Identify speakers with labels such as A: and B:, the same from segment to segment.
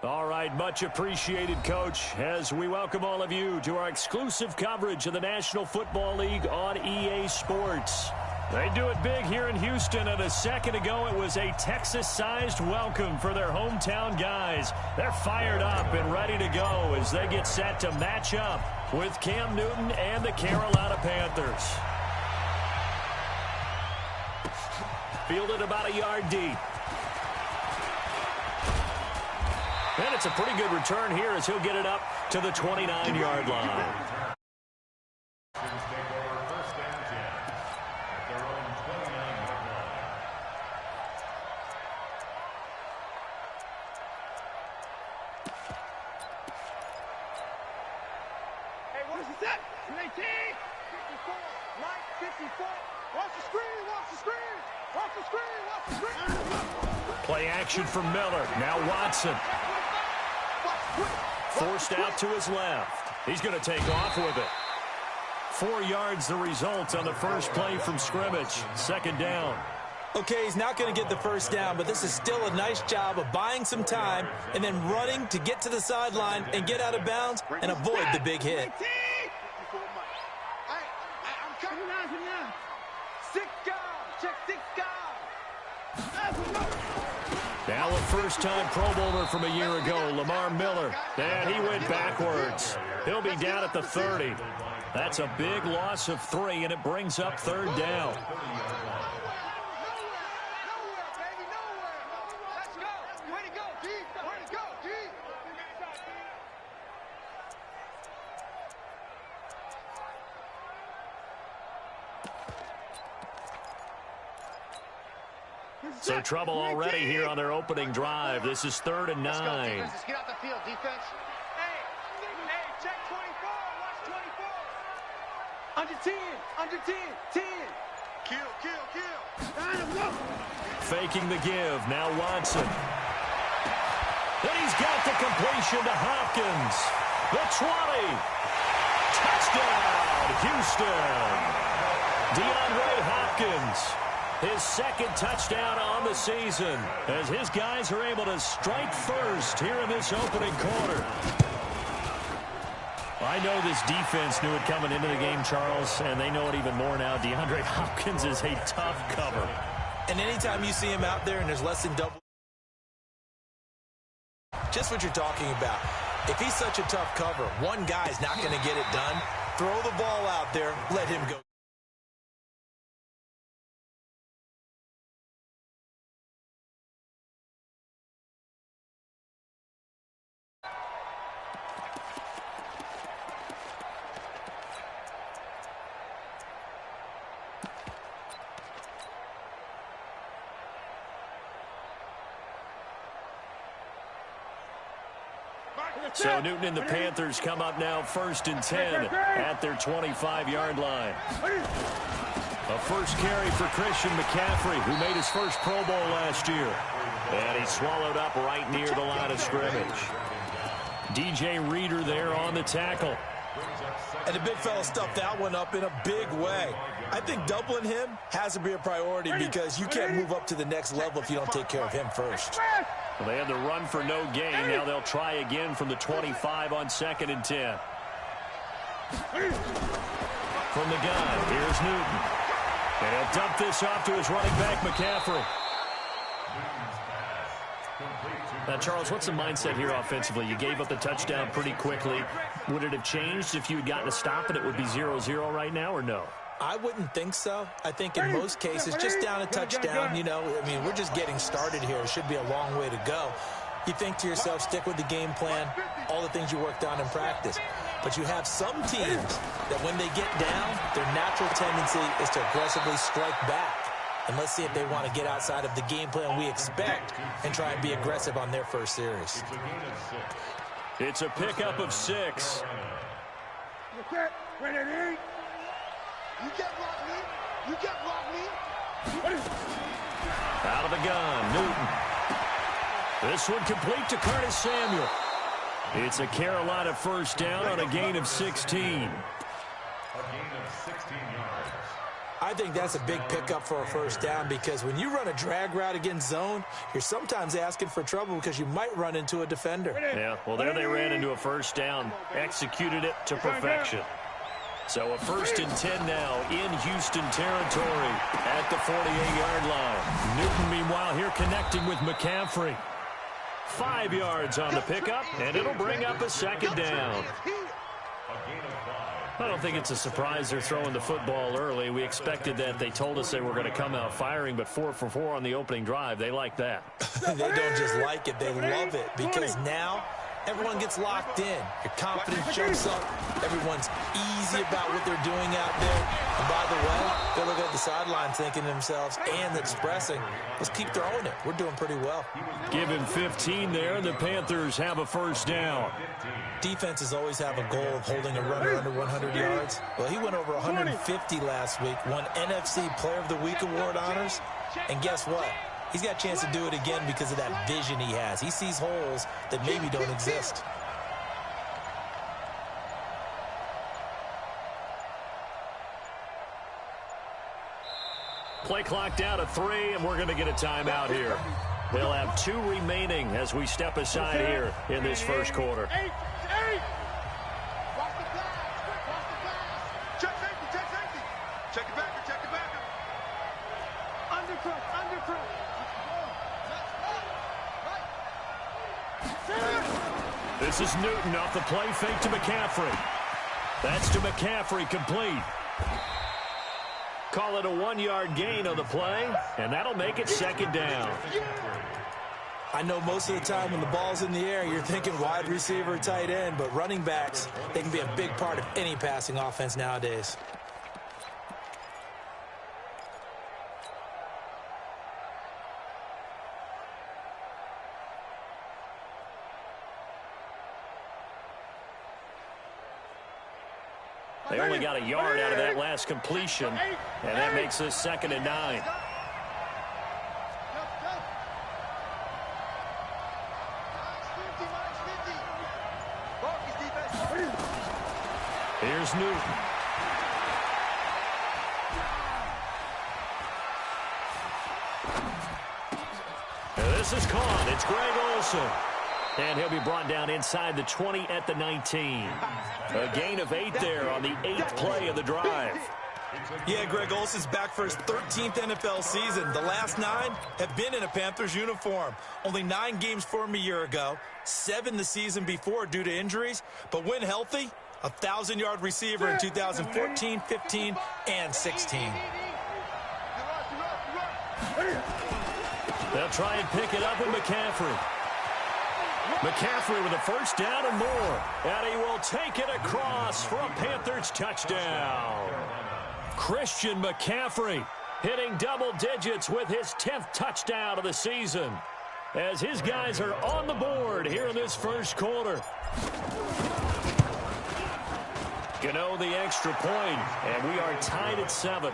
A: All right, much appreciated, Coach, as we welcome all of you to our exclusive coverage of the National Football League on EA Sports. They do it big here in Houston, and a second ago it was a Texas-sized welcome for their hometown guys. They're fired up and ready to go as they get set to match up with Cam Newton and the Carolina Panthers. Fielded about a yard deep. And it's a pretty good return here as he'll get it up to the 29-yard line.
B: Hey, what is that? 18, 54, Mike, 54. Watch the screen, watch the screen, watch the screen, watch the screen.
A: Play action for Miller. Now Watson. Forced out to his left. He's going to take off with it. 4 yards the result on the first play from scrimmage. Second down.
C: Okay, he's not going to get the first down, but this is still a nice job of buying some time and then running to get to the sideline and get out of bounds and avoid the big hit.
B: I'm coming out here now. 6 guys. Check 6 guys.
A: Now a first-time Pro Bowler from a year ago, Lamar Miller. And he went backwards. He'll be down at the 30. That's a big loss of 3, and it brings up third down. So trouble already here on their opening drive. This is 3rd and 9.
B: Let's get out the field, defense. Hey, check 24. Watch 24. Under 10, under 10, 10. Kill.
A: Faking the give. Now Watson. And he's got the completion to Hopkins. The 20. Touchdown, Houston. DeAndre Hopkins. His second touchdown on the season as his guys are able to strike first here in this opening quarter. I know this defense knew it coming into the game, Charles, and they know it even more now. DeAndre Hopkins is a tough cover.
C: And anytime you see him out there and there's less than double, just what you're talking about. If he's such a tough cover, one guy's not going to get it done. Throw the ball out there, let him go.
A: So Newton and the Panthers come up now 1st and 10 at their 25-yard line. A first carry for Christian McCaffrey, who made his first Pro Bowl last year. And he's swallowed up right near the line of scrimmage. DJ Reader there on the tackle.
C: And the big fella stuffed that one up in a big way. I think doubling him has to be a priority because you can't move up to the next level if you don't take care of him first.
A: Well, they had the run for no gain. Now they'll try again from the 25 on 2nd and 10. From the gun, here's Newton. And he'll dump this off to his running back, McCaffrey. Now, Charles, what's the mindset here offensively? You gave up the touchdown pretty quickly. Would it have changed if you had gotten a stop and it would be 0-0 right now, or no?
C: I wouldn't think so. I think in most cases, just down a touchdown, you know, I mean, we're just getting started here. It should be a long way to go. You think to yourself, stick with the game plan, all the things you worked on in practice. But you have some teams that when they get down, their natural tendency is to aggressively strike back. And let's see if they want to get outside of the game plan we expect and try and be aggressive on their first series.
A: It's a pickup of 6.
B: You get blocked me. You get blocked me.
A: Out of the gun, Newton. This one complete to Curtis Samuel. It's a Carolina first down on a gain of 16.
C: I think that's a big pickup for a first down because when you run a drag route against zone, you're sometimes asking for trouble because you might run into a defender.
A: Yeah, well, there they ran into a first down, executed it to perfection. So a 1st and 10 now in Houston territory at the 48-yard line. Newton, meanwhile, here connecting with McCaffrey. 5 yards on the pickup, and it'll bring up a 2nd down. I don't think it's a surprise they're throwing the football early. We expected that. They told us they were going to come out firing, but 4 for 4 on the opening drive. They like that.
C: They don't just like it. They love it because now everyone gets locked in. Your confidence jumps up. Everyone's easy about what they're doing out there. And by the way, they're looking at the sideline thinking to themselves and expressing, let's keep throwing it. We're doing pretty well.
A: Give him 15 there. The Panthers have a first down.
C: Defenses always have a goal of holding a runner under 100 yards. Well, he went over 150 last week, won NFC Player of the Week award honors. And guess what? He's got a chance to do it again because of that vision he has. He sees holes that maybe don't exist.
A: Play clock down to 3, and we're going to get a timeout here. They'll have 2 remaining as we step aside here in this first quarter.
B: Watch the pass. Check safety. Check it back. Undercut.
A: This is Newton off the play fake to McCaffrey. That's to McCaffrey, complete. Call it a 1-yard gain on the play, and that'll make it 2nd down.
C: I know most of the time when the ball's in the air, you're thinking wide receiver, tight end, but running backs, they can be a big part of any passing offense nowadays.
A: They only got a yard out of that last completion, and that makes this 2nd and 9. Here's Newton. And this is caught. It's Greg Olsen. And he'll be brought down inside the 20 at the 19. A gain of 8 there on the 8th play of the drive.
C: Yeah, Greg Olsen's back for his 13th NFL season. The last 9 have been in a Panthers uniform. Only 9 games for him a year ago, 7 the season before due to injuries. But when healthy, a 1,000-yard receiver in 2014, 15, and 16.
A: They'll try and pick it up with McCaffrey. McCaffrey with a first down and more. And he will take it across for a Panthers touchdown. Christian McCaffrey hitting double digits with his 10th touchdown of the season as his guys are on the board here in this first quarter. Gano the extra point, and we are tied at 7.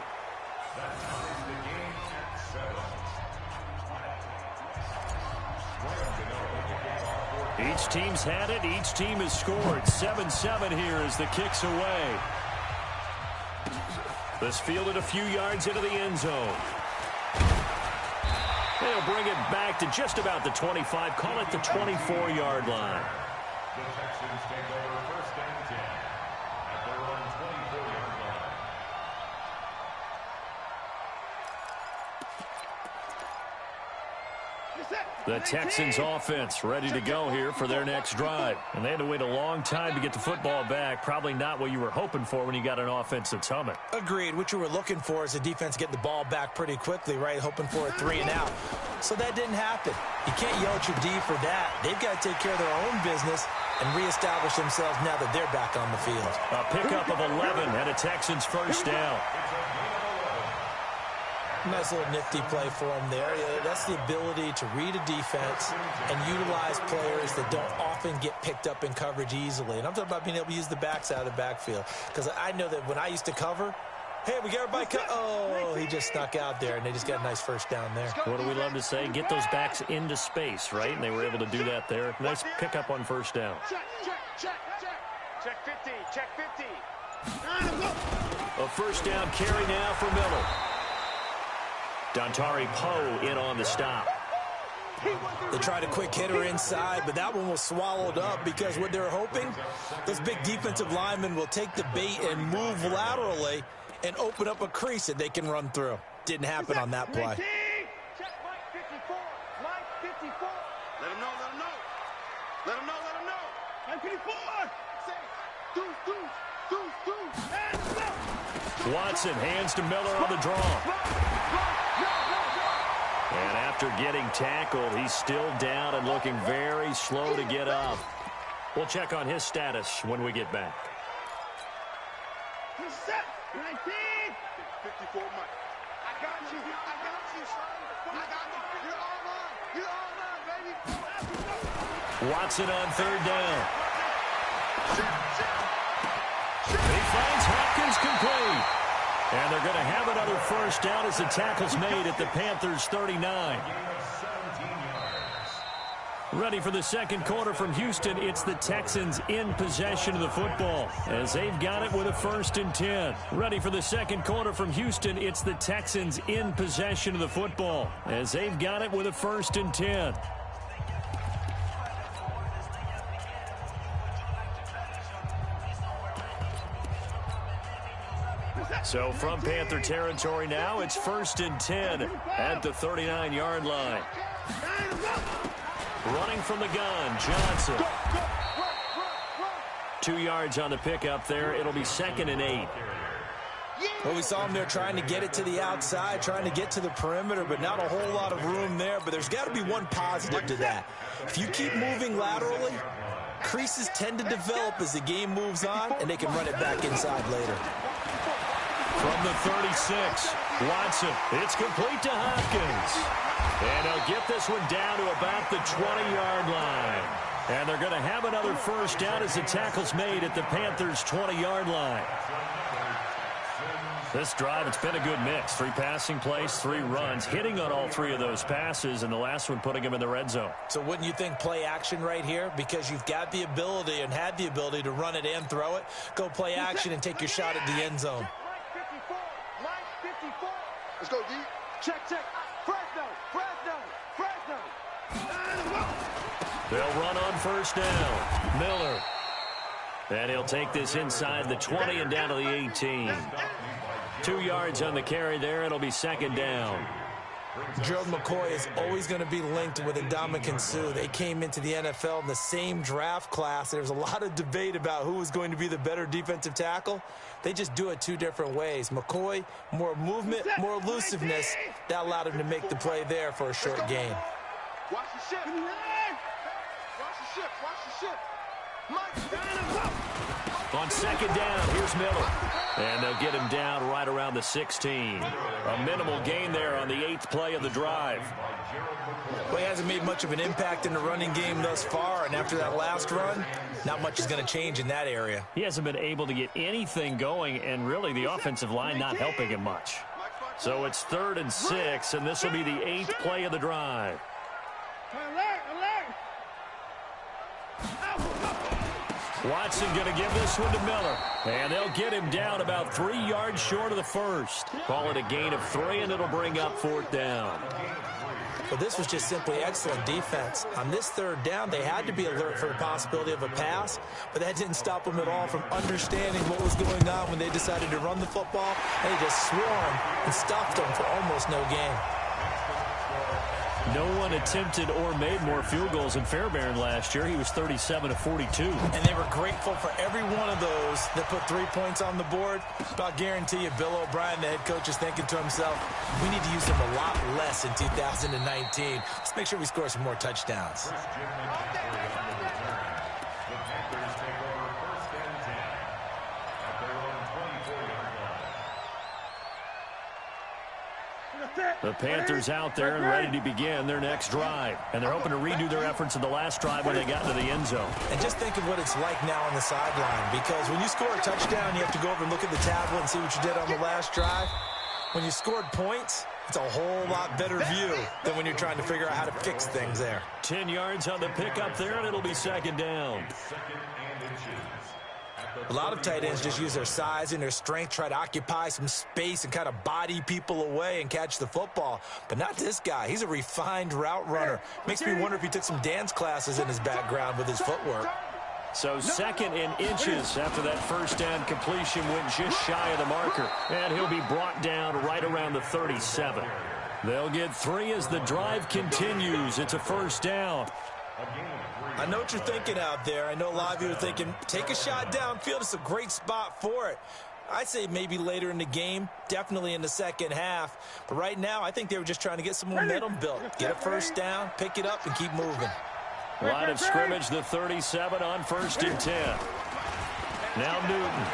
A: Each team's had it. Each team has scored. 7-7 here as the kick's away. This fielded a few yards into the end zone. They'll bring it back to just about the 25. Call it the 24-yard line.
D: The Texans take over 1st and 10 at their own 24-yard line.
A: The Texans offense ready to go here for their next drive. And they had to wait a long time to get the football back. Probably not what you were hoping for when you got an offense that's humming.
C: Agreed. What you were looking for is the defense getting the ball back pretty quickly, right? Hoping for a 3 and out. So that didn't happen. You can't yell at your D for that. They've got to take care of their own business and reestablish themselves now that they're back on the field.
A: A pickup of 11 and a Texans first down.
C: Nice little nifty play for him there. Yeah, that's the ability to read a defense and utilize players that don't often get picked up in coverage easily. And I'm talking about being able to use the backs out of the backfield. Because I know that when I used to cover, hey, we got everybody oh, he just snuck out there, and they just got a nice first down there.
A: What do we love to say? Get those backs into space, right? And they were able to do that there. Nice pickup on first down.
B: Check 50.
A: A first down carry now for Miller. Dontari Poe in on the stop.
C: They tried a quick hitter inside, but that one was swallowed up because what they're hoping, those big defensive linemen will take the bait and move laterally and open up a crease that they can run through. Didn't happen on that play.
B: Check Mike 54. Mike 54. Let him know, let him know. Let him know, let him know. Mike 54. Say, deuce. And
A: Watson hands to Miller on the draw. And after getting tackled, he's still down and looking very slow to get up. We'll check on his status when we get back.
B: He's set. 19. 54 Mike. I got you, son. I got you. You're all mine, baby.
A: Watson on third down. He finds Hopkins complete. And they're going to have another first down as the tackle's made at the Panthers' 39. Ready for the second quarter from Houston. It's the Texans in possession of the football as they've got it with a 1st and 10. Ready for the second quarter from Houston. It's the Texans in possession of the football as they've got it with a 1st and 10. So from Panther territory now, it's 1st and 10 at the 39-yard line. Running from the gun, Johnson. 2 yards on the pickup there. It'll be 2nd and 8.
C: Well, we saw him there trying to get it to the outside, trying to get to the perimeter, but not a whole lot of room there. But there's got to be one positive to that. If you keep moving laterally, creases tend to develop as the game moves on, and they can run it back inside later.
A: From the 36, Watson. It's complete to Hopkins. And they'll get this one down to about the 20-yard line. And they're going to have another first down as the tackle's made at the Panthers' 20-yard line. This drive, it's been a good mix. 3 passing plays, 3 runs, hitting on all 3 of those passes, and the last one putting them in the red zone.
C: So wouldn't you think play action right here? Because you've got the ability and had the ability to run it and throw it. Go play action and take your shot at the end zone.
B: Let's go, D. Check. Fresno.
A: They'll run on first down. Miller. And he'll take this inside the 20 and down to the 18. 2 yards on the carry there. It'll be 2nd down.
C: Gerald McCoy is always going to be linked with Ndamukong Suh. They came into the NFL in the same draft class. There was a lot of debate about who was going to be the better defensive tackle. They just do it 2 different ways. McCoy, more movement, more elusiveness. That allowed him to make the play there for a short gain.
B: Watch the ship. Watch the ship.
A: On 2nd down, here's Miller. And they'll get him down right around the 16. A minimal gain there on the 8th play of the drive.
C: Well, he hasn't made much of an impact in the running game thus far, and after that last run, not much is going to change in that area.
A: He hasn't been able to get anything going, and really the offensive line not helping him much. So it's 3rd and 6, and this will be the 8th play of the drive. Watson going to give this one to Miller. And they'll get him down about 3 yards short of the first. Call it a gain of 3, and it'll bring up 4th down.
C: But this was just simply excellent defense. On this 3rd down, they had to be alert for the possibility of a pass, but that didn't stop them at all from understanding what was going on when they decided to run the football, and they just swarmed and stopped them for almost no gain.
A: No one attempted or made more field goals than Fairbairn last year. He was 37 of 42.
C: And they were grateful for every one of those that put 3 points on the board. But I'll guarantee you, Bill O'Brien, the head coach, is thinking to himself, we need to use them a lot less in 2019. Let's make sure we score some more touchdowns.
A: The Panthers out there and ready to begin their next drive. And they're hoping to redo their efforts in the last drive when they got into the end zone.
C: And just think of what it's like now on the sideline. Because when you score a touchdown, you have to go over and look at the tablet and see what you did on the last drive. When you scored points, it's a whole lot better view than when you're trying to figure out how to fix things there.
A: 10 yards on the pickup there, and it'll be 2nd down.
C: A lot of tight ends just use their size and their strength, try to occupy some space and kind of body people away and catch the football. But not this guy. He's a refined route runner. Makes me wonder if he took some dance classes in his background with his footwork.
A: So 2nd and inches after that first down completion went just shy of the marker. And he'll be brought down right around the 37. They'll get 3 as the drive continues. It's a first down.
C: I know what you're thinking out there. I know a lot of you are thinking, take a shot downfield. It's a great spot for it. I'd say maybe later in the game, definitely in the second half. But right now, I think they were just trying to get some momentum built. Get a first down, pick it up, and keep moving.
A: Line of scrimmage, the 37 on 1st and 10. Now Newton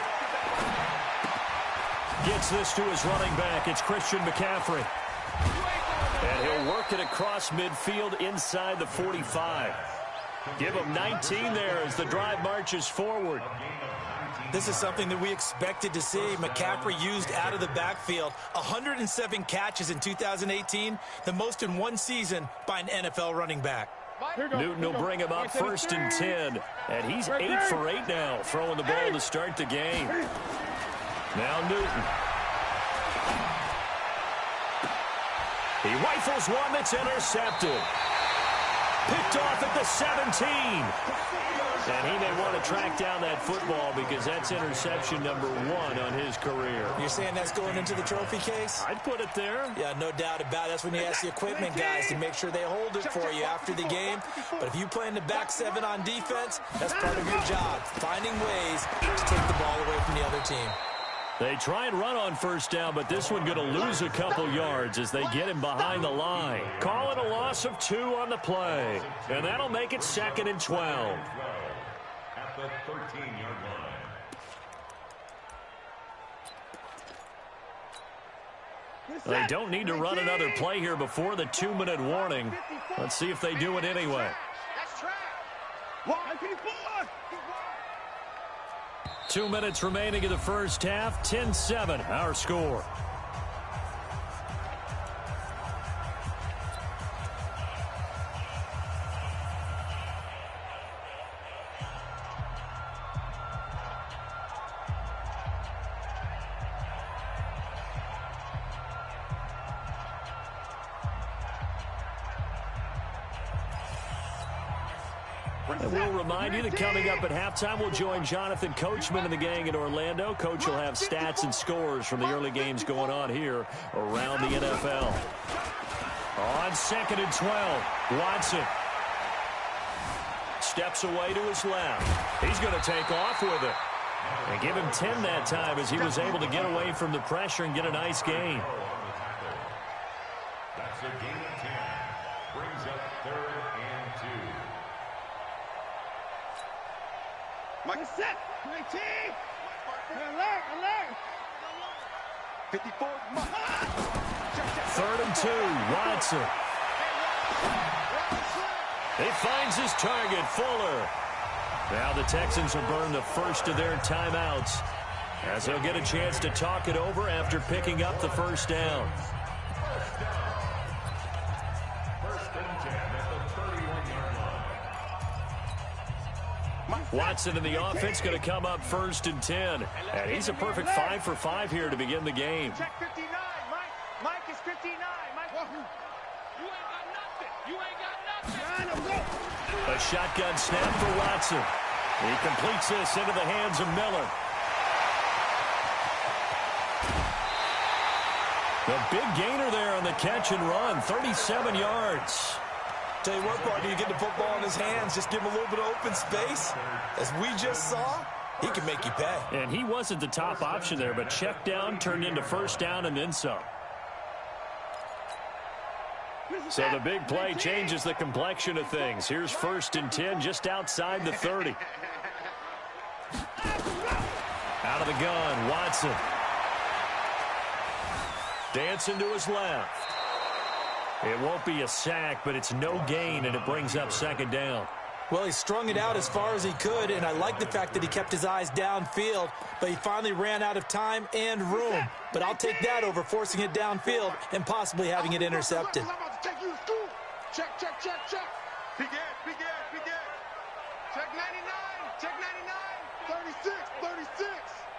A: gets this to his running back. It's Christian McCaffrey. And he'll work it across midfield inside the 45. Give him 19 there as the drive marches forward.
C: This is something that we expected to see. McCaffrey used out of the backfield. 107 catches in 2018, the most in one season by an NFL running back.
A: Newton will bring him up 1st and 10. And he's 8 for 8 now, throwing the ball to start the game. Now Newton. He rifles one that's intercepted. Picked off at the 17. And he may want to track down that football because that's interception number 1 on his career.
C: You're saying that's going into the trophy case?
A: I'd put it there.
C: Yeah, no doubt about it. That's when you ask the equipment guys to make sure they hold it for you after the game. But if you play in the back 7 on defense, that's part of your job, finding ways to take the ball away from the other team.
A: They try and run on first down, but this one going to lose a couple yards as they get him behind the line. Call it a loss of 2 on the play. And that'll make it 2nd and 12.
D: At the 13-yard line.
A: They don't need to run another play here before the 2-minute warning. Let's see if they do it anyway.
B: That's track. 154.
A: 2 minutes remaining in the first half. 10-7, our score. And we'll remind you that coming up at halftime, we'll join Jonathan Coachman and the gang in Orlando. Coach will have stats and scores from the early games going on here around the NFL. On 2nd and 12, Watson steps away to his left. He's going to take off with it. And give him 10 that time as he was able to get away from the pressure and get a nice gain.
D: That's a gain of 10. Brings up 3rd and 2.
B: Mike is set. 19. Alert. 54.
A: 3rd and 2, Watson. He finds his target, Fuller. Now the Texans will burn the first of their timeouts as they'll get a chance to talk it over after picking up the first down.
D: First and 10 at the 31-yard line.
A: Watson and the offense going to come up 1st and 10. And he's a perfect 5 for 5 here to begin the game.
B: Check 59, Mike. Mike is 59. Mike. You ain't got nothing. You ain't got nothing.
A: A shotgun snap for Watson. He completes this into the hands of Miller. The big gainer there on the catch and run, 37 yards.
C: Tell you what, partner, you get the football in his hands, just give him a little bit of open space. As we just saw, he can make you pay.
A: And he wasn't the top option there, but check down turned into first down and then some. So the big play changes the complexion of things. Here's 1st and 10 just outside the 30. Out of the gun, Watson. Dancing to his left. It won't be a sack, but it's no gain, and it brings up 2nd down.
C: Well, he strung it out as far as he could, and I like the fact that he kept his eyes downfield, but he finally ran out of time and room. But I'll take that over forcing it downfield and possibly having it intercepted.
B: I'm about to take you to school. Check. Begin. Check 99. Check 99. 36. 36.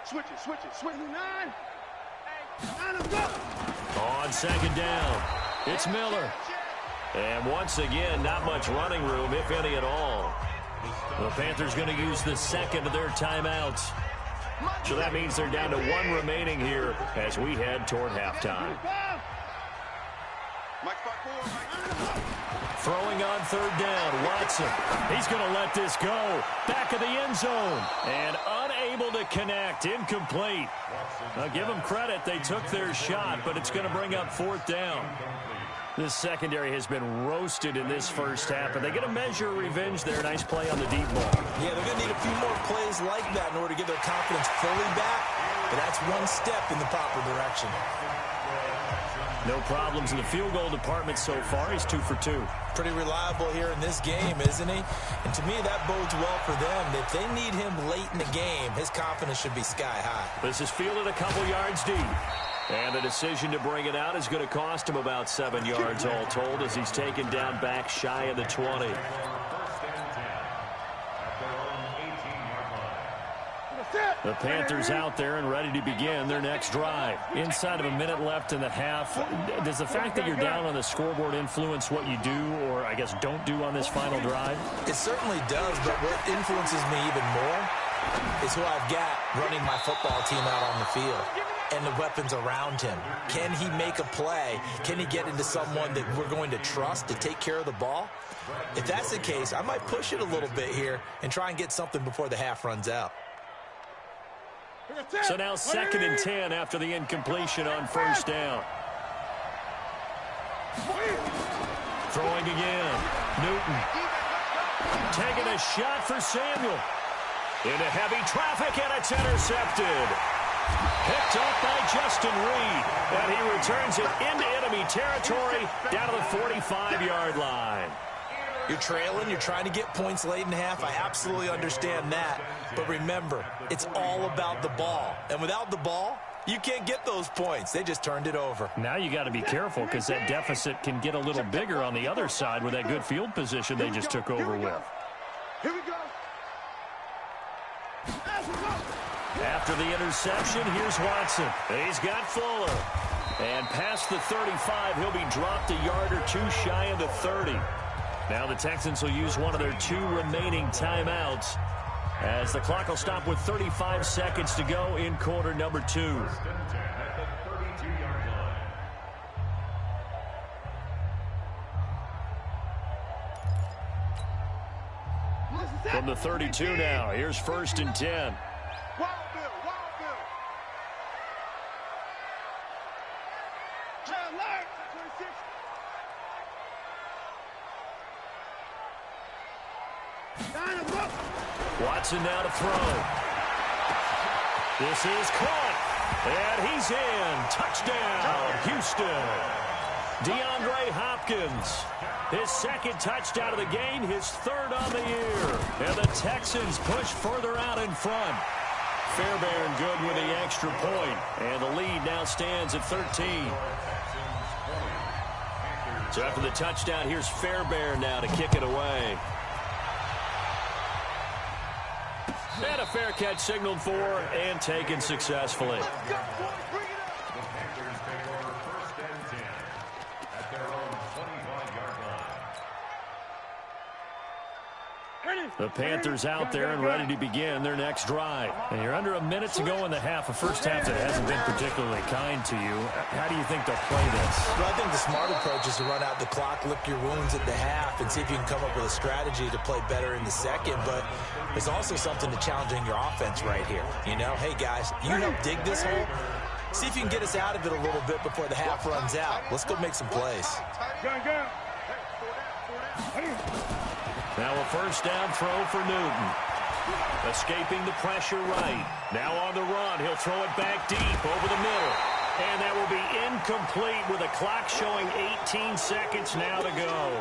B: Switch it. Switch it. Switch 9. Let's go.
A: On second down, it's Miller. And once again, not much running room, if any at all. The Panthers going to use the second of their timeouts. So that means they're down to one remaining here as we head toward halftime. Throwing on third down, Watson. He's going to let this go. Back of the end zone. And unable to connect. Incomplete. Now, give them credit. They took their shot, but it's going to bring up fourth down. This secondary has been roasted in this first half, and they get a measure of revenge there. Nice play on the deep ball.
C: Yeah, they're going to need a few more plays like that in order to get their confidence fully back, but that's one step in the proper direction.
A: No problems in the field goal department so far. He's 2 for 2.
C: Pretty reliable here in this game, isn't he? And to me, that bodes well for them. If they need him late in the game, his confidence should be sky high.
A: This is fielded a couple yards deep. And the decision to bring it out is going to cost him about 7 yards all told as he's taken down back shy of the 20. The Panthers out there and ready to begin their next drive. Inside of a minute left in the half, does the fact that you're down on the scoreboard influence what you do or, I guess, don't do on this final drive?
C: It certainly does, but what influences me even more is who I've got running my football team out on the field and the weapons around him. Can he make a play? Can he get into someone that we're going to trust to take care of the ball? If that's the case, I might push it a little bit here and try and get something before the half runs out.
A: So now 2nd and 10 after the incompletion on first down. Throwing again. Newton. Taking a shot for Samuel. Into heavy traffic, and it's intercepted. Picked up by Justin Reed. And he returns it into enemy territory down to the 45-yard line.
C: You're trailing, you're trying to get points late in half. I absolutely understand that. But remember, it's all about the ball. And without the ball, you can't get those points. They just turned it over.
A: Now you got to be careful because that deficit can get a little bigger on the other side with that good field position they just took over with.
B: Here we go.
A: After the interception, here's Watson. He's got Fuller. And past the 35, he'll be dropped a yard or two shy of the 30. Now the Texans will use one of their 2 remaining timeouts as the clock will stop with 35 seconds to go in quarter number 2. From the 32 now, here's 1st and 10. Watson now to throw. This is caught. And he's in. Touchdown, Houston. DeAndre Hopkins. His 2nd touchdown of the game, his 3rd on the year. And the Texans push further out in front. Fairbairn good with the extra point. And the lead now stands at 13. So after the touchdown, here's Fairbairn now to kick it away. And a fair catch signaled for and taken successfully. The Panthers out there and ready to begin their next drive. And you're under a minute to go in the half, a first half that hasn't been particularly kind to you. How do you think they'll play this?
C: Well, I think the smart approach is to run out the clock, lick your wounds at the half, and see if you can come up with a strategy to play better in the second. But there's also something to challenging your offense right here. You know, hey, guys, you help dig this hole. See if you can get us out of it a little bit before the half runs out. Let's go make some plays.
A: Now a first down throw for Newton. Escaping the pressure right. Now on the run. He'll throw it back deep over the middle. And that will be incomplete with a clock showing 18 seconds now to go.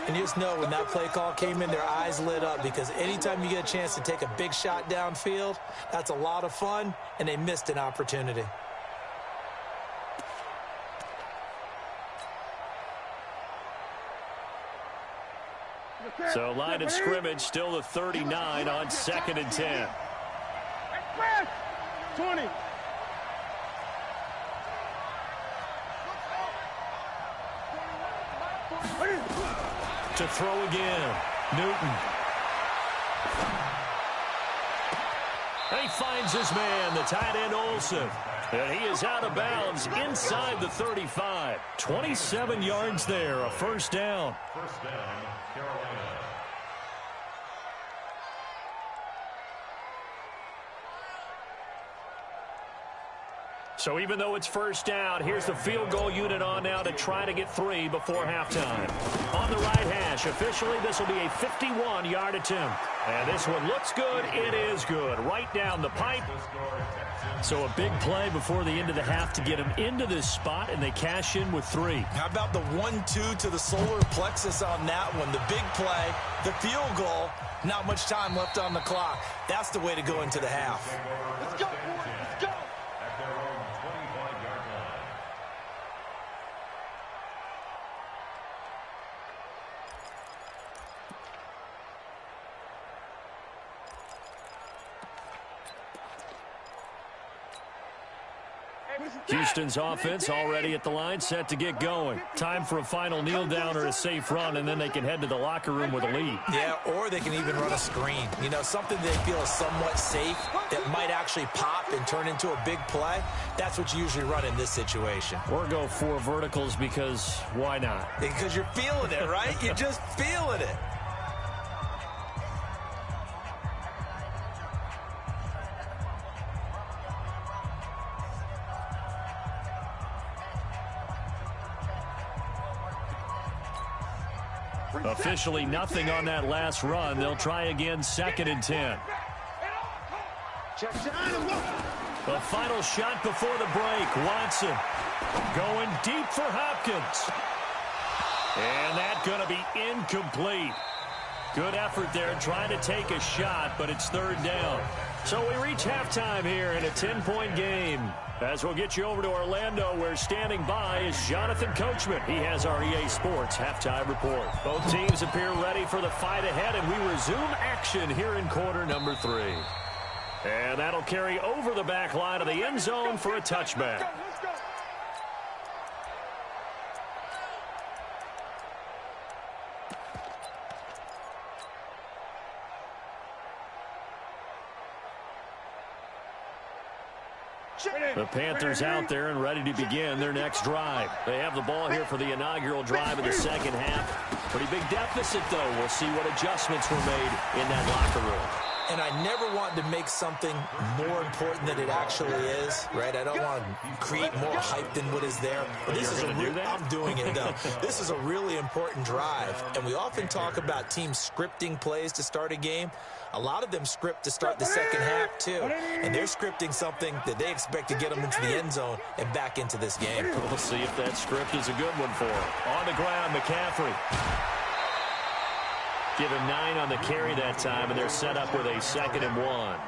C: And you just know when that play call came in, their eyes lit up because anytime you get a chance to take a big shot downfield, that's a lot of fun, and they missed an opportunity.
A: So line of scrimmage still the 39 on 2nd and 10.
B: 20.
A: To throw again, Newton. And he finds his man, the tight end Olsen. And he is out of bounds inside the 35. 27 yards there, a first down.
D: First down, Carolina.
A: So even though it's first down, here's the field goal unit on now to try to get 3 before halftime. On the right hash, officially this will be a 51-yard attempt. And this one looks good. It is good. Right down the pipe. So a big play before the end of the half to get them into this spot, and they cash in with 3.
C: How about the 1-2 to the solar plexus on that one? The big play, the field goal, not much time left on the clock. That's the way to go into the half.
B: Let's go, boys. Let's go.
D: At their own 25-yard line.
A: Houston's offense already at the line, set to get going. Time for a final kneel down or a safe run, and then they can head to the locker room with a lead.
C: Yeah, or they can even run a screen. You know, something they feel is somewhat safe that might actually pop and turn into a big play. That's what you usually run in this situation.
A: Or go 4 verticals because why not?
C: Because you're feeling it, right? You're just feeling it.
A: Officially nothing on that last run. They'll try again 2nd and 10. The final shot before the break. Watson going deep for Hopkins. And that's going to be incomplete. Good effort there trying to take a shot, but it's 3rd down. So we reach halftime here in a 10-point game. As we'll get you over to Orlando, where standing by is Jonathan Coachman. He has our EA Sports halftime report. Both teams appear ready for the fight ahead, and we resume action here in quarter number 3. And that'll carry over the back line of the end zone for a touchback. The Panthers out there and ready to begin their next drive. They have the ball here for the inaugural drive of the second half. Pretty big deficit, though. We'll see what adjustments were made in that locker room.
C: And I never want to make something more important than it actually is, right? I don't want to create more hype than what is there. But this is I'm doing it, though. This is a really important drive. And we often talk about teams scripting plays to start a game. A lot of them script to start the second half, too. And they're scripting something that they expect to get them into the end zone and back into this game.
A: We'll see if that script is a good one for them. On the ground, McCaffrey. Give him 9 on the carry that time, and they're set up with a 2nd and 1.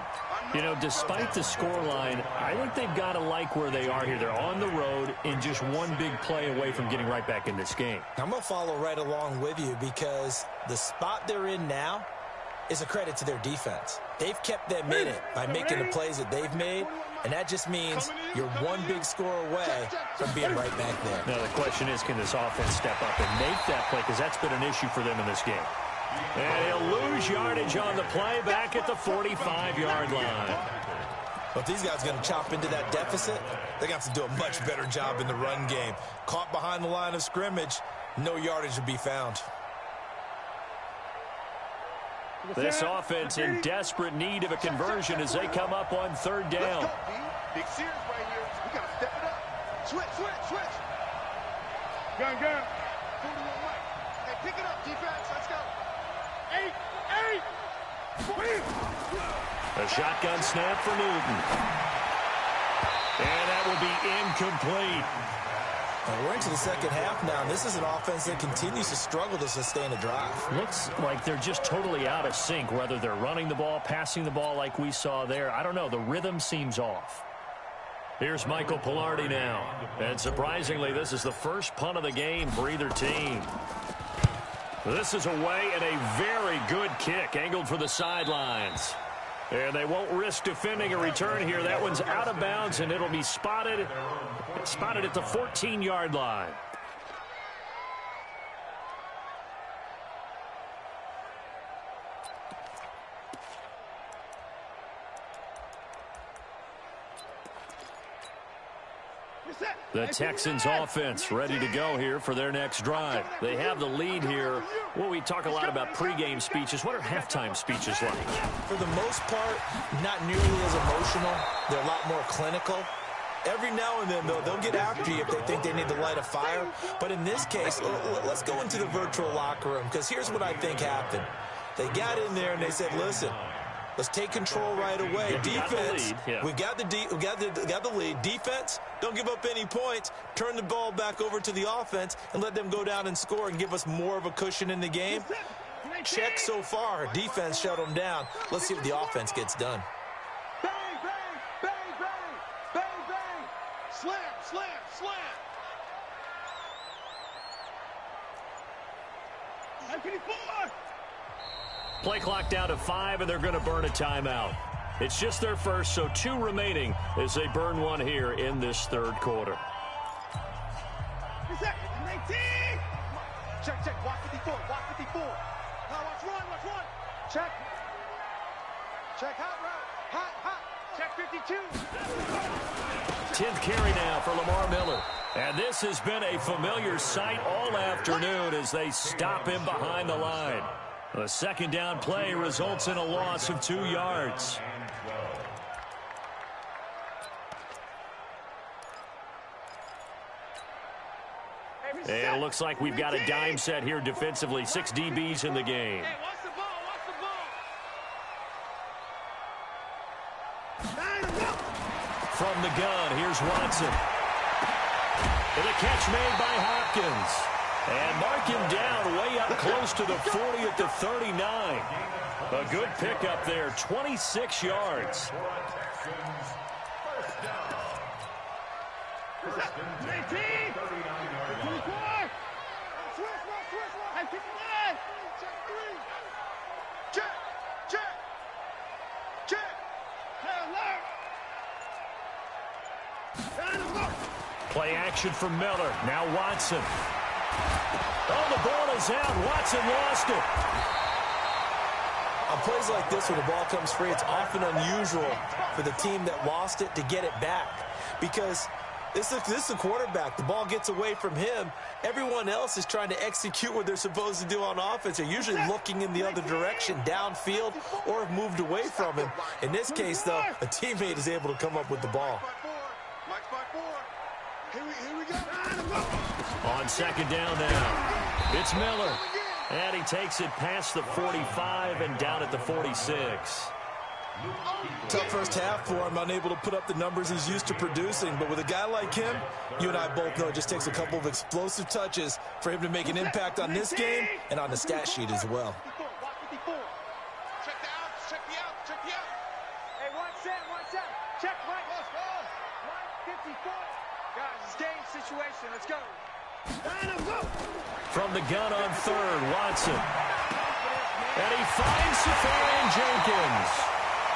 A: You know, despite the scoreline, I think they've got to like where they are here. They're on the road and just one big play away from getting right back in this game.
C: I'm going to follow right along with you because the spot they're in now is a credit to their defense. They've kept them in it by making the plays that they've made, and that just means you're one big score away from being right back there.
A: Now, the question is, can this offense step up and make that play? Because that's been an issue for them in this game. And he'll lose yardage on the play back at the 45-yard line.
C: But if these guys are going to chop into that deficit, they're going to have to do a much better job in the run game. Caught behind the line of scrimmage, no yardage to be found.
A: This offense in desperate need of a conversion as they come up on 3rd down.
B: Let's go, D. Big series right here. We got to step it up. Switch. Gun. 41 right. Hey, pick it up, defense. Let's go. 8.
A: A shotgun snap for Newton. And that will be incomplete.
C: And we're into the second half now. This is an offense that continues to struggle to sustain a drive.
A: Looks like they're just totally out of sync, whether they're running the ball, passing the ball like we saw there. I don't know. The rhythm seems off. Here's Michael Pilardi now. And surprisingly, this is the first punt of the game for either team. This is away and a very good kick angled for the sidelines. And they won't risk defending a return here. That one's out of bounds, and it'll be spotted at the 14-yard line. The Texans offense ready to go here for their next drive. They have the lead here. Well, we talk a lot about pregame speeches. What are halftime speeches like?
C: For the most part, not nearly as emotional. They're a lot more clinical. Every now and then, though, they'll get after you if they think they need to light a fire. But in this case, let's go into the virtual locker room, because here's what I think happened. They got in there and they said, listen, let's take control right away. Defense, we've got the lead. Defense, don't give up any points. Turn the ball back over to the offense and let them go down and score and give us more of a cushion in the game. Check so far. Defense shut them down. Let's see what the offense gets done.
B: Bang, bang, bang, bang, bang, bang. Slam, slam, slam.
A: Play clock down to 5, and they're going to burn a timeout. It's just their first, so 2 remaining as they burn one here in this third quarter.
B: Check, check, watch 54, watch 54. Now watch run. Check. Check, hot route, hot. Check 52.
A: 10th carry now for Lamar Miller. And this has been a familiar sight all afternoon as they stop him behind the line. The second down play results in a loss of 2 yards. And it looks like we've got a dime set here defensively. 6 DBs in the game.
B: Hey, watch the ball, watch the ball.
A: From the gun, here's Watson. And a catch made by Hopkins. And mark him down way up close to the 40 at the 39. A good pickup there, 26 yards. Play action from Miller. Now Watson. Oh, the ball is out. Watson lost it.
C: On plays like this, when the ball comes free, it's often unusual for the team that lost it to get it back. Because this is the quarterback. The ball gets away from him. Everyone else is trying to execute what they're supposed to do on offense. They're usually looking in the other direction, downfield, or have moved away from him. In this case, though, a teammate is able to come up with the ball.
B: Here we go.
A: On second down now, it's Miller. And he takes it past the 45 and down at the 46.
C: Tough first half for him, unable to put up the numbers he's used to producing. But with a guy like him, you and I both know it just takes a couple of explosive touches for him to make an impact on this game and on the stat sheet as well.
B: Check the outs, check the outs, check the outs. Hey, one set. Check right. Line 54. Guys, it's game situation. Let's go.
A: From the gun on third, Watson. And he finds Safarian Jenkins.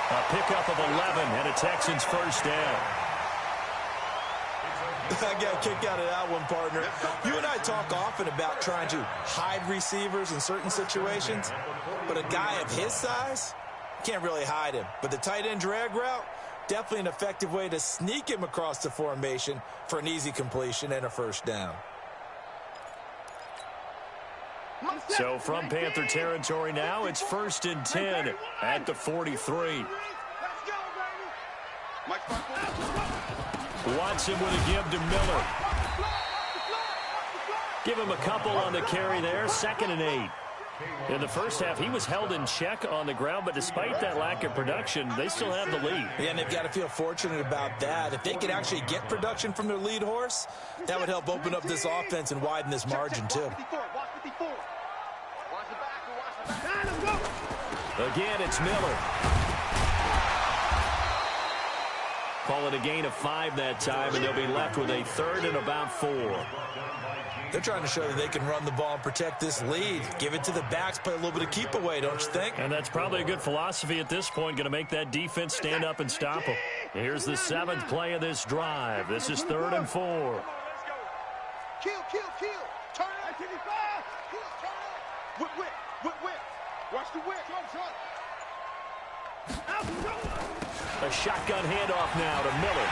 A: A pickup of 11 and a Texans first down.
C: I got a kick out of that one, partner. You and I talk often about trying to hide receivers in certain situations, but a guy of his size, can't really hide him. But the tight end drag route, definitely an effective way to sneak him across the formation for an easy completion and a first down.
A: So from Panther territory now, it's 1st and 10 at the 43. Watson with a give to Miller. Give him a couple on the carry there. 2nd and 8. In the first half, he was held in check on the ground, but despite that lack of production, they still have the lead.
C: Yeah, and they've got to feel fortunate about that. If they could actually get production from their lead horse, that would help open up this offense and widen this margin, too.
A: Again, it's Miller. Call it a gain of 5 that time, and they'll be left with a 3rd and about 4.
C: They're trying to show that they can run the ball and protect this lead. Give it to the backs, play a little bit of keep away, don't you think?
A: And that's probably a good philosophy at this point, going to make that defense stand up and stop them. Here's the 7th play of this drive. This is 3rd and 4.
B: Kill. Turn it. 55. Turn it. Whip. Watch the whip.
A: A shotgun handoff now to Miller.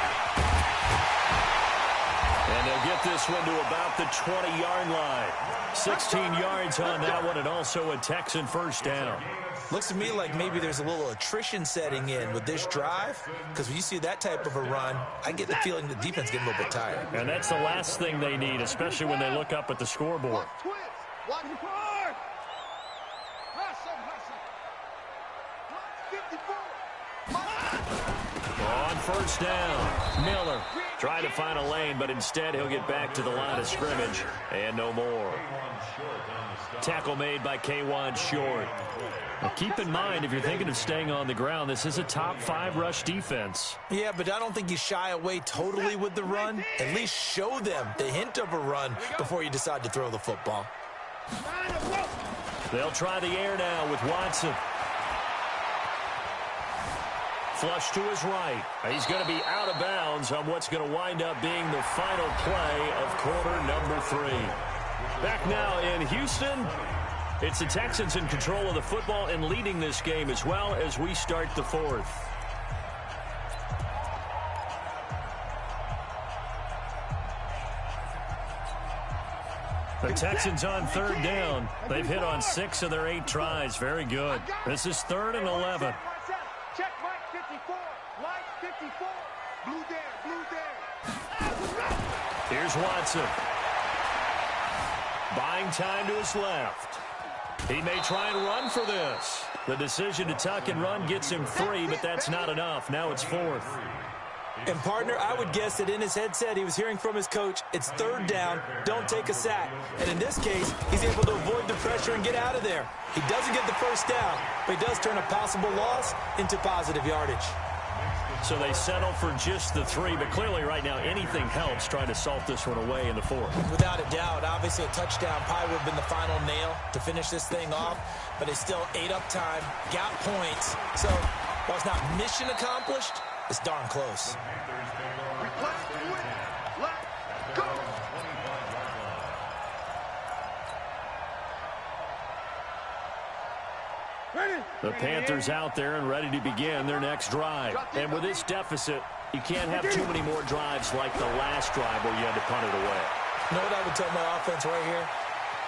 A: And they'll get this one to about the 20-yard line. 16 yards on that one, and also a Texan first down.
C: Looks to me like maybe there's a little attrition setting in with this drive, because when you see that type of a run, I get the feeling the defense getting a little bit tired.
A: And that's the last thing they need, especially when they look up at the scoreboard.
B: Watch the board. Hustle. 54.
A: On first down, Miller trying to find a lane, but instead he'll get back to the line of scrimmage, and no more. Tackle made by K1 Short. Now keep in mind, if you're thinking of staying on the ground, this is a top 5 rush defense.
C: Yeah, but I don't think you shy away totally with the run. At least show them the hint of a run before you decide to throw the football.
A: They'll try the air now with Watson. Flush to his right. He's going to be out of bounds on what's going to wind up being the final play of quarter number 3. Back now in Houston, it's the Texans in control of the football and leading this game as well as we start the 4th. The Texans on 3rd down. They've hit on 6 of their 8 tries. Very good. This is 3rd and 11.
B: Check Mike 54. Mike 54. Blue there.
A: Here's Watson. Buying time to his left. He may try and run for this. The decision to tuck and run gets him 3, but that's not enough. Now it's 4th.
C: And, partner, I would guess that in his headset he was hearing from his coach, it's 3rd down, don't take a sack. And in this case, he's able to avoid the pressure and get out of there. He doesn't get the first down, but he does turn a possible loss into positive yardage.
A: So they settle for just the 3, but clearly right now anything helps trying to salt this one away in the 4th.
C: Without a doubt, obviously a touchdown probably would have been the final nail to finish this thing off, but they still ate up time, got points. So while it's not mission accomplished, it's darn close.
A: The Panthers out there and ready to begin their next drive. And with this deficit, you can't have too many more drives like the last drive where you had to punt it away.
C: You know what I would tell my offense right here?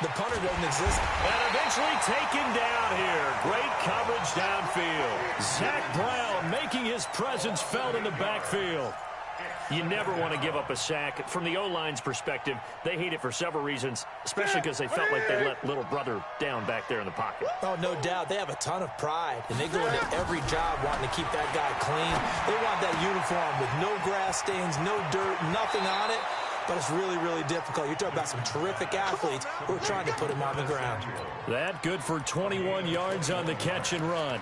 C: The punter doesn't exist.
A: And eventually taken down here. Great coverage downfield. Zach Brown making his presence felt in the backfield. You never want to give up a sack. From the O-line's perspective, they hate it for several reasons, especially because they felt like they let little brother down back there in the pocket.
C: Oh, no doubt. They have a ton of pride, and they go into every job wanting to keep that guy clean. They want that uniform with no grass stains, no dirt, nothing on it. But it's really, really difficult. You're talking about some terrific athletes who are trying to put him on the ground.
A: That good for 21 yards on the catch and run.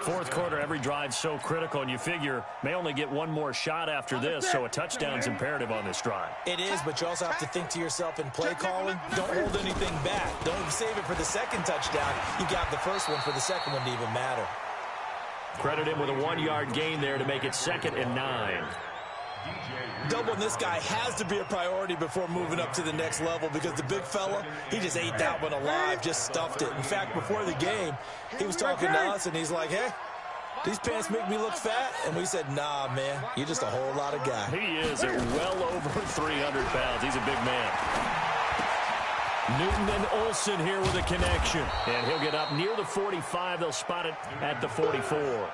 A: 4th quarter, every drive's so critical, and you figure may only get one more shot after this, so a touchdown's imperative on this drive.
C: It is, but you also have to think to yourself in play calling, don't hold anything back. Don't save it for the second touchdown. You got the first one for the second one to even matter.
A: Credit him with a 1-yard gain there to make it 2nd and 9.
C: Doubling this guy has to be a priority before moving up to the next level because the big fella, he just ate that one alive, just stuffed it. In fact, before the game, he was talking to us, and he's like, hey, these pants make me look fat? And we said, nah, man, you're just a whole lot of guy.
A: He is at well over 300 pounds. He's a big man. Newton and Olsen here with a connection. And he'll get up near the 45. They'll spot it at the 44.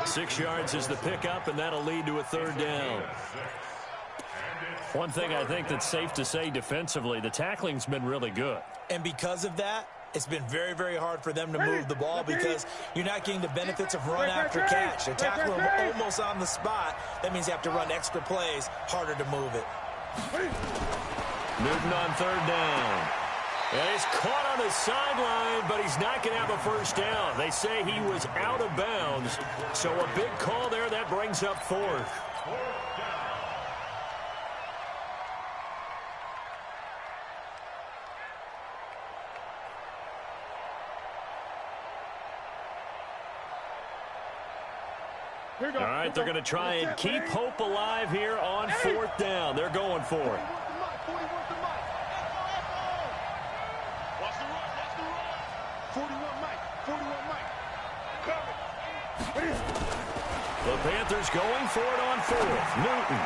A: 6 yards is the pickup, and that'll lead to a 3rd down. One thing I think that's safe to say defensively, the tackling's been really good.
C: And because of that, it's been very, very hard for them to move the ball because you're not getting the benefits of run after catch. They're tackling them almost on the spot. That means you have to run extra plays, harder to move it.
A: Newton on 3rd down. And he's caught on the sideline, but he's not going to have a first down. They say he was out of bounds. So a big call there. That brings up fourth. All right, they're going to try and keep hope alive here on fourth down. They're going for it. The Panthers going for it on fourth. Newton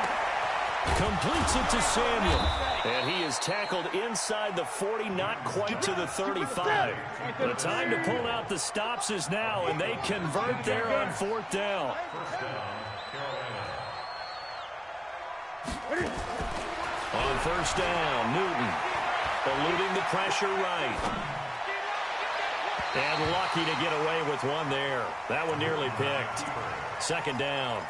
A: completes it to Samuel. And he is tackled inside the 40, not quite to the 35. The time to pull out the stops is now, and they convert there on fourth down. On first down, Newton eluding the pressure right. And lucky to get away with one there. That one nearly picked. Second down.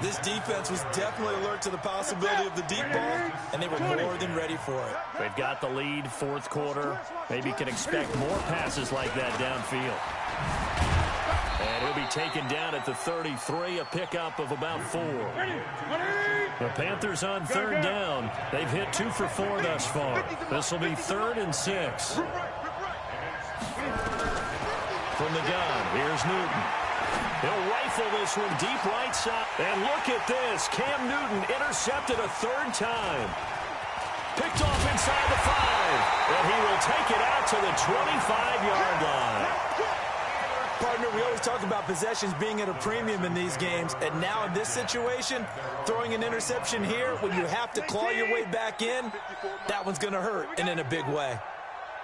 C: This defense was definitely alert to the possibility of the deep ball, and they were more than ready for it.
A: They've got the lead, fourth quarter. Maybe can expect more passes like that downfield. And he'll be taken down at the 33, a pickup of about 4. The Panthers on third down. They've hit 2 for 4 thus far. This will be 3rd and 6. From the gun, here's Newton. He'll rifle this one deep right side. And look at this. Cam Newton intercepted a 3rd time. Picked off inside the 5. And he will take it out to the 25-yard line.
C: Partner, we always talk about possessions being at a premium in these games. And now in this situation, throwing an interception here when you have to claw your way back in, that one's going to hurt, and in a big way.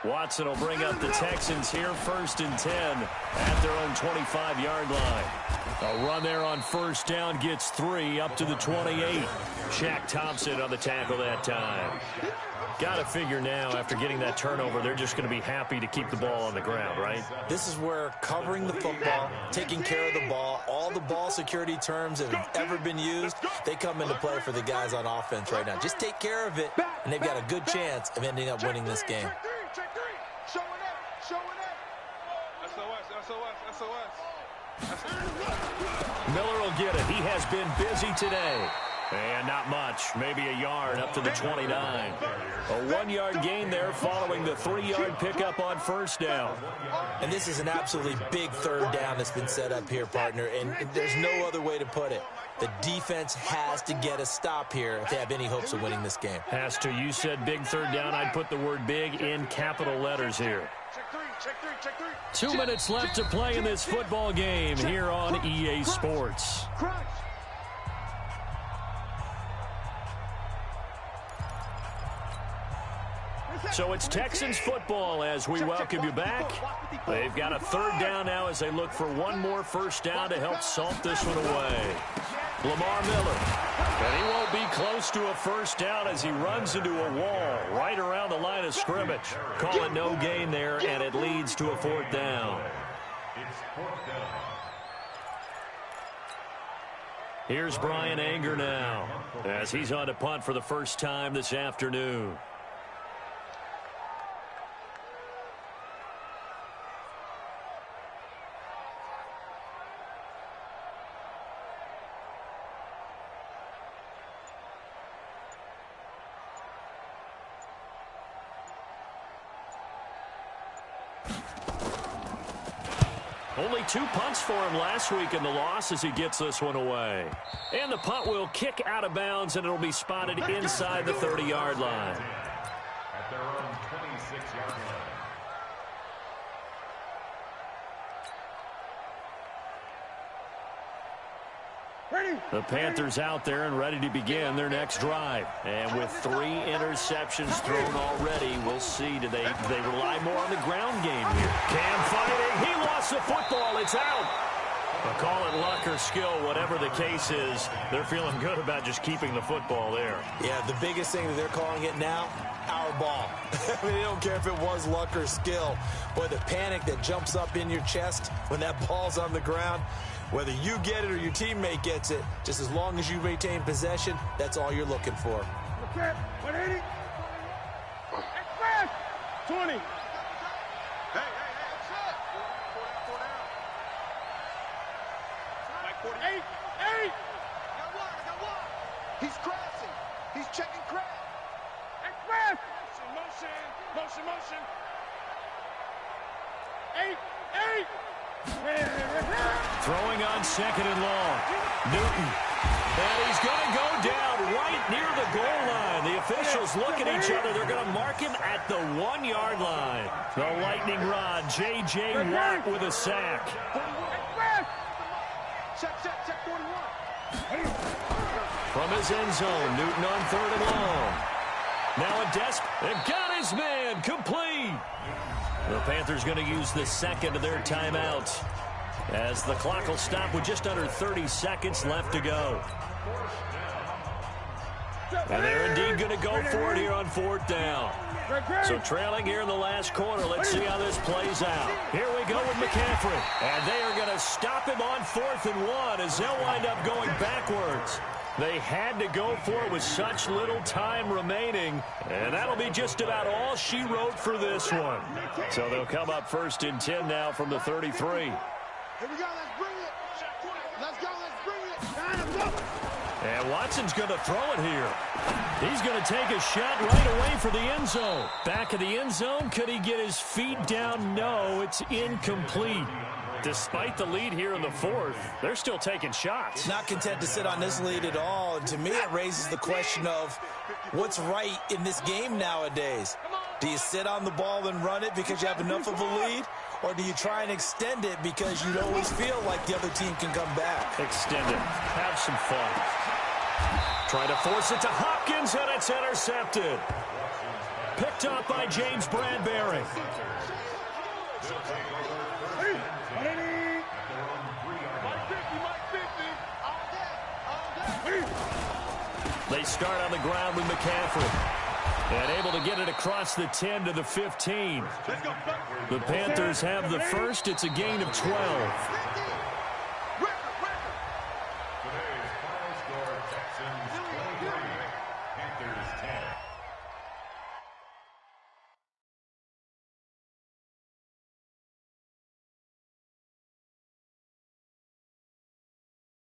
A: Watson will bring up the Texans here, 1st and 10 at their own 25-yard line. A run there on first down gets 3 up to the 28. Shaq Thompson on the tackle that time. Got to figure now, after getting that turnover, they're just going to be happy to keep the ball on the ground, right?
C: This is where covering the football, taking care of the ball, all the ball security terms that have ever been used, they come into play for the guys on offense right now. Just take care of it, and they've got a good chance of ending up winning this game.
A: Miller will get it. He has been busy today. And not much. Maybe a yard up to the 29. A 1-yard gain there following the 3-yard pickup on first down.
C: And this is an absolutely big 3rd down that's been set up here, partner. And there's no other way to put it. The defense has to get a stop here if they have any hopes of winning this game.
A: Has to. You said big 3rd down. I'd put the word big in capital letters here. 2 minutes left to play in this football game here on EA Sports. So it's Texans football as we welcome you back. They've got a 3rd down now as they look for one more first down to help salt this one away. Lamar Miller. And he won't be close to a first down as he runs into a wall right around the line of scrimmage. Call it no gain there, and it leads to a 4th down. Here's Brian Anger now as he's on to punt for the first time this afternoon. Only 2 punts for him last week in the loss as he gets this one away. And the punt will kick out of bounds, and it'll be spotted inside the 30-yard line.
D: At their own 26-yard line.
A: The Panthers out there and ready to begin their next drive. And with 3 interceptions thrown already, we'll see. Do they rely more on the ground game here? Cam fighting. He lost the football. It's out. But call it luck or skill, whatever the case is, they're feeling good about just keeping the football there.
C: Yeah, the biggest thing that they're calling it now, our ball. I mean, they don't care if it was luck or skill. Boy, the panic that jumps up in your chest when that ball's on the ground, whether you get it or your teammate gets it, just as long as you retain possession, that's all you're looking for.
B: 20. Hey, that's it. 4 down. Mike 40. 8. Got one. He's crashing. He's checking crash. Express. Motion. 8.
A: Throwing on second and long. Newton. And he's going to go down right near the goal line. The officials look at each other. They're going to mark him at the 1-yard line. The lightning rod, J.J. Watt with a sack.
B: Check 41.
A: From his end zone, Newton on third and long. Now a desk. They've got his man complete. The Panthers going to use the second of their timeout as the clock will stop with just under 30 seconds left to go. And they're indeed going to go for it here on 4th down. So trailing here in the last quarter. Let's see how this plays out. Here we go with McCaffrey. And they are going to stop him on 4th and 1 as they'll wind up going backwards. They had to go for it with such little time remaining. And that'll be just about all she wrote for this one. So they'll come up 1st and 10 now from the 33.
B: Here we go. Let's bring it.
A: And Watson's going to throw it here. He's going to take a shot right away for the end zone. Back of the end zone. Could he get his feet down? No, it's incomplete. Despite the lead here in the 4th, they're still taking shots.
C: Not content to sit on this lead at all. And to me, it raises the question of what's right in this game nowadays. Do you sit on the ball and run it because you have enough of a lead? Or do you try and extend it because you always feel like the other team can come back?
A: Extend it. Have some fun. Try to force it to Hopkins, and it's intercepted. Picked up by James Bradbury. They start on the ground with McCaffrey. And able to get it across the 10 to the 15. The Panthers have the first. It's a gain of 12.